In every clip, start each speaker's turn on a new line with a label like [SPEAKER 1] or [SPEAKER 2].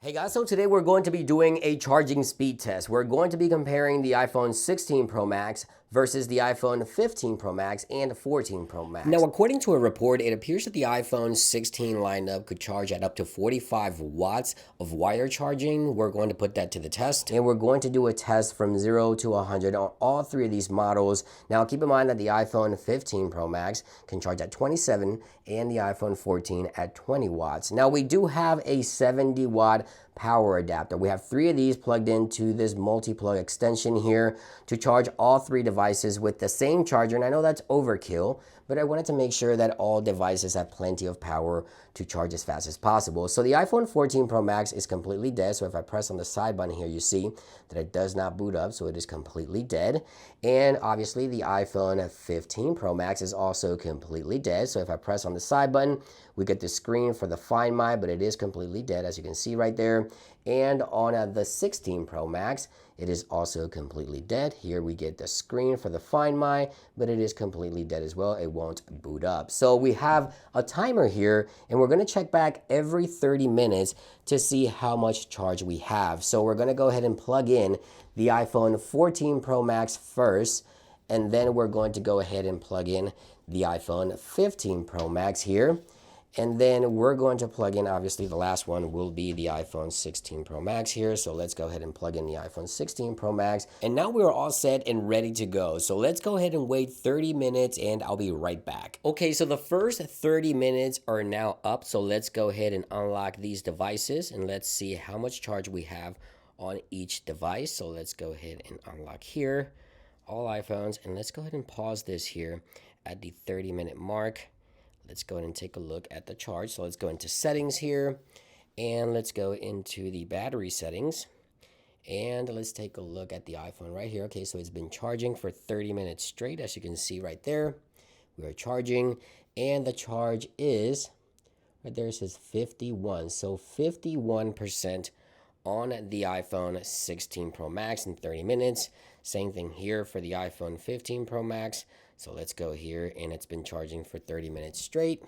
[SPEAKER 1] Hey guys, so today we're going to be doing a charging speed test. We're going to be comparing the iPhone 16 Pro Max versus the iPhone 15 Pro Max and 14 Pro Max. Now, according to a report, it appears that the iPhone 16 lineup could charge at up to 45 watts of wire charging. We're going to put that to the test, and we're going to do a test from 0 to 100 on all three of these models. Now, keep in mind that the iPhone 15 Pro Max can charge at 27 and the iPhone 14 at 20 watts. Now, we do have a 70 watt power adapter. We have three of these plugged into this multi-plug extension here to charge all three devices with the same charger. And I know that's overkill, but I wanted to make sure that all devices have plenty of power to charge as fast as possible. So the iPhone 14 Pro Max is completely dead. So if I press on the side button here, you see that it does not boot up. So it is completely dead. And obviously the iPhone 15 Pro Max is also completely dead. So if I press on the side button, we get the screen for the Find My, but it is completely dead, as you can see right there. And on the 16 Pro Max, it is also completely dead. Here we get the screen for the Find My, but it is completely dead as well. It won't boot up. So we have a timer here, and we're going to check back every 30 minutes to see how much charge we have. So we're going to go ahead and plug in the iPhone 14 Pro Max first, and then we're going to go ahead and plug in the iPhone 15 Pro Max here. And then we're going to plug in, obviously the last one will be the iPhone 16 Pro Max here. So let's go ahead and plug in the iPhone 16 Pro Max. And now we're all set and ready to go. So let's go ahead and wait 30 minutes and I'll be right back. Okay, so the first 30 minutes are now up. So let's go ahead and unlock these devices and let's see how much charge we have on each device. So let's go ahead and unlock here all iPhones, and let's go ahead and pause this here at the 30-minute mark. Let's go ahead and take a look at the charge. So let's go into settings here, and let's go into the battery settings, and let's take a look at the iPhone right here. Okay, so it's been charging for 30 minutes straight, as you can see right there. We are charging, and the charge is, right there it says 51. So 51% on the iPhone 16 Pro Max in 30 minutes. Same thing here for the iPhone 15 Pro Max. So let's go here, and it's been charging for 30 minutes straight.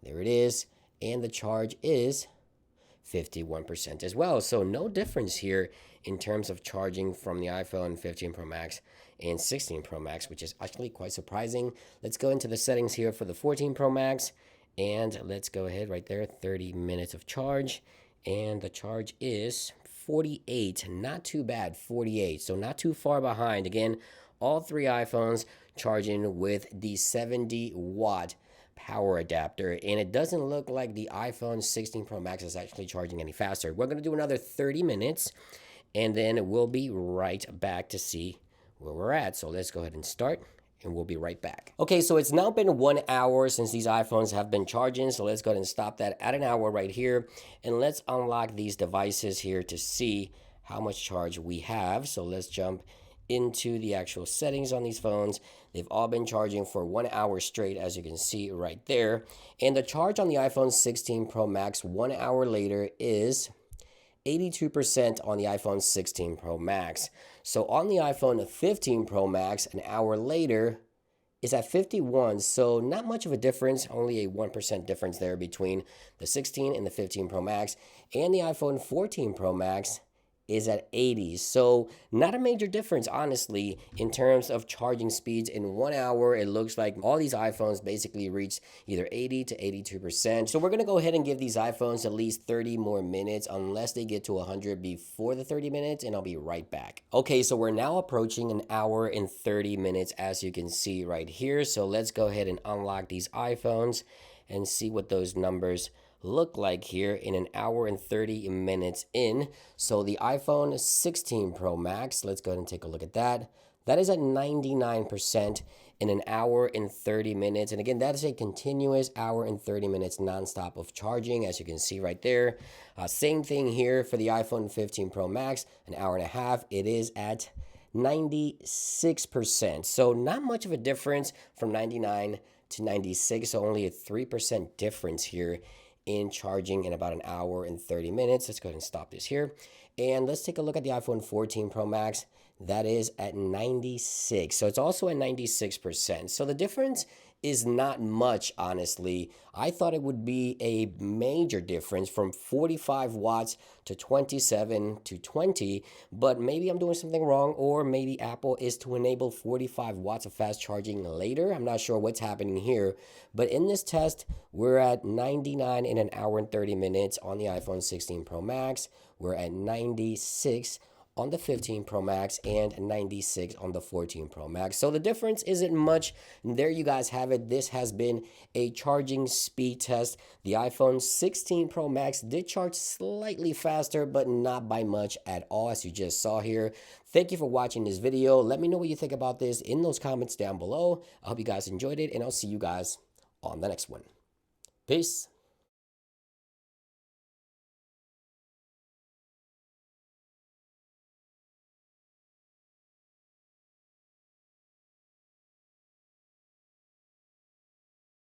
[SPEAKER 1] There it is. And the charge is 51% as well. So no difference here in terms of charging from the iPhone 15 Pro Max and 16 Pro Max, which is actually quite surprising. Let's go into the settings here for the 14 Pro Max, and let's go ahead right there, 30 minutes of charge. And the charge is 48. Not too bad, 48. So not too far behind. Again, all three iPhones charging with the 70 watt power adapter, and it doesn't look like the iPhone 16 Pro Max is actually charging any faster. We're going to do another 30 minutes, and then we'll be right back to see where we're at. So let's go ahead and start, and we'll be right back. Okay, so it's now been 1 hour since these iPhones have been charging, so let's go ahead and stop that at an hour right here, and let's unlock these devices here to see how much charge we have. So let's jump into the actual settings on these phones. They've all been charging for 1 hour straight, as you can see right there. And the charge on the iPhone 16 Pro Max 1 hour later is 82% on the iPhone 16 Pro Max. So on the iPhone 15 Pro Max, an hour later is at 51. So not much of a difference, only a 1% difference there between the 16 and the 15 Pro Max. And the iPhone 14 Pro Max is at 80. So not a major difference, honestly, in terms of charging speeds. In 1 hour, it looks like all these iPhones basically reached either 80 to 82%. So we're going to go ahead and give these iPhones at least 30 more minutes, unless they get to 100 before the 30 minutes, and I'll be right back. Okay, so we're now approaching an hour and 30 minutes, as you can see right here. So let's go ahead and unlock these iPhones and see what those numbers look like here in an hour and 30 minutes in. So the iPhone 16 Pro Max, let's go ahead and take a look at that. That is at 99% in an hour and 30 minutes. And again, that is a continuous hour and 30 minutes nonstop of charging, as you can see right there. Same thing here for the iPhone 15 Pro Max, an hour and a half. It is at 96%. So not much of a difference from 99 to 96. So only a 3% difference here in charging in about an hour and 30 minutes. Let's go ahead and stop this here. And let's take a look at the iPhone 14 Pro Max. That is at 96. So it's also at 96%. So the difference is not much, honestly. I thought it would be a major difference from 45 watts to 27 to 20, but maybe I'm doing something wrong, or maybe Apple is to enable 45 watts of fast charging later. I'm not sure what's happening here, but in this test, we're at 99 in an hour and 30 minutes on the iPhone 16 Pro Max. We're at 96 on the 15 Pro Max and 96 on the 14 Pro Max. So the difference isn't much. And there you guys have it. This has been a charging speed test. The iPhone 16 Pro Max did charge slightly faster, but not by much at all, as you just saw here. Thank you for watching this video. Let me know what you think about this in those comments down below. I hope you guys enjoyed it, and I'll see you guys on the next one. Peace.